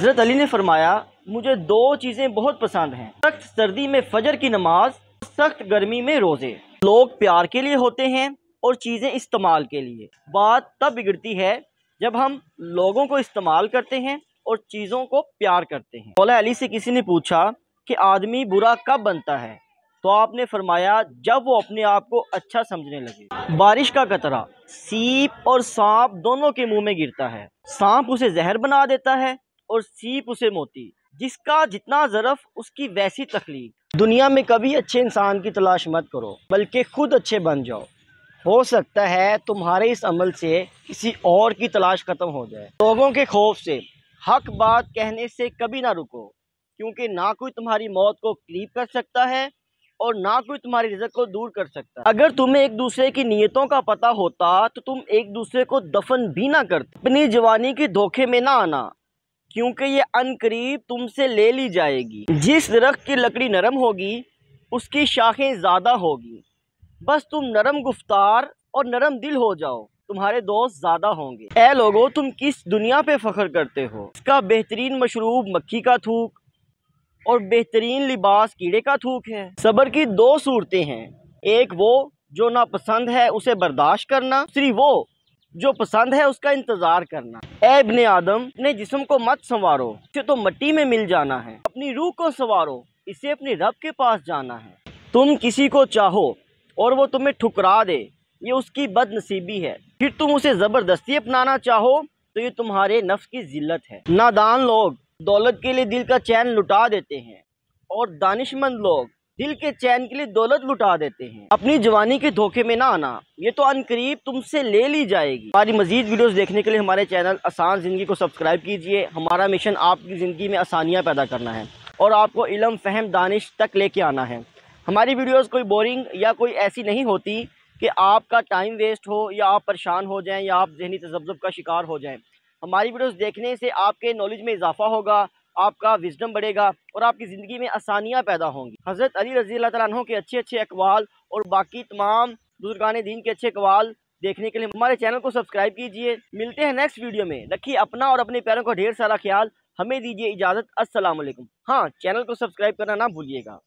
हज़रत अली ने फरमाया, मुझे दो चीज़ें बहुत पसंद हैं, सख्त सर्दी में फजर की नमाज, सख्त गर्मी में रोज़े। लोग प्यार के लिए होते हैं और चीज़ें इस्तेमाल के लिए। बात तब बिगड़ती है जब हम लोगों को इस्तेमाल करते हैं और चीज़ों को प्यार करते हैं। मौला अली से किसी ने पूछा कि आदमी बुरा कब बनता है, तो आपने फरमाया जब वो अपने आप को अच्छा समझने लगे। बारिश का कतरा सीप और सांप दोनों के मुंह में गिरता है। सांप उसे जहर बना देता है और सीप उसे मोती। जिसका जितना ज़रफ उसकी वैसी तकलीफ। दुनिया में कभी अच्छे इंसान की तलाश मत करो, बल्कि खुद अच्छे बन जाओ। हो सकता है तुम्हारे इस अमल से किसी और की तलाश खत्म हो जाए। लोगों के खौफ से हक बात कहने से कभी ना रुको, क्योंकि ना कोई तुम्हारी मौत को करीब कर सकता है और ना कोई तुम्हारी रिज़्क़ को दूर कर सकता है। अगर तुम्हें एक दूसरे की नीयतों का पता होता तो तुम एक दूसरे को दफन भी ना करते। अपनी जवानी के धोखे में ना आना, क्योंकि ये अनकरीब तुमसे ले ली जाएगी। जिस दरख्त की लकड़ी नरम होगी उसकी शाखें ज़्यादा होगी। बस तुम नरम गुफ्तार और नरम दिल हो जाओ, तुम्हारे दोस्त ज़्यादा होंगे। ऐ लोगो, तुम किस दुनिया पे फ़ख्र करते हो? इसका बेहतरीन मशरूब मक्खी का थूक और बेहतरीन लिबास कीड़े का थूक है। सब्र की दो सूरतें हैं, एक वो जो नापसंद है उसे बर्दाश्त करना, दूसरी वो जो पसंद है उसका इंतज़ार करना। ऐ इब्ने आदम, अपने जिस्म को मत संवारो, इसे तो मिट्टी में मिल जाना है। अपनी रूह को संवारो, इसे अपने रब के पास जाना है। तुम किसी को चाहो और वो तुम्हें ठुकरा दे, ये उसकी बदनसीबी है। फिर तुम उसे ज़बरदस्ती अपनाना चाहो तो ये तुम्हारे नफ्स की जिल्लत है। नादान लोग दौलत के लिए दिल का चैन लुटा देते हैं और दानिशमंद लोग दिल के चैन के लिए दौलत लुटा देते हैं। अपनी जवानी के धोखे में ना आना, ये तो अनकरीब तुमसे ले ली जाएगी। हमारी मजीद वीडियोस देखने के लिए हमारे चैनल आसान ज़िंदगी को सब्सक्राइब कीजिए। हमारा मिशन आपकी ज़िंदगी में आसानियाँ पैदा करना है और आपको इल्म, फहम, दानिश तक लेके आना है। हमारी वीडियोस कोई बोरिंग या कोई ऐसी नहीं होती कि आपका टाइम वेस्ट हो या आप परेशान हो जाएं या आप ज़हनी तज़ब्ज़ुब का शिकार हो जाएं। हमारी वीडियोस देखने से आपके नॉलेज में इजाफा होगा, आपका विजडम बढ़ेगा और आपकी ज़िंदगी में आसानियाँ पैदा होंगी। हज़रत अली रज़ी अल्लाह तआला अन्हु के अच्छे अच्छे अक़वाल और बाकी तमाम बुज़ुर्गान दीन के अच्छे अक़वाल देखने के लिए हमारे चैनल को सब्सक्राइब कीजिए। मिलते हैं नेक्स्ट वीडियो में। रखिए अपना और अपने प्यारों का ढेर सारा ख्याल। हमें दीजिए इजाज़त। अस्सलाम वालेकुम। हाँ, चैनल को सब्सक्राइब करना ना भूलिएगा।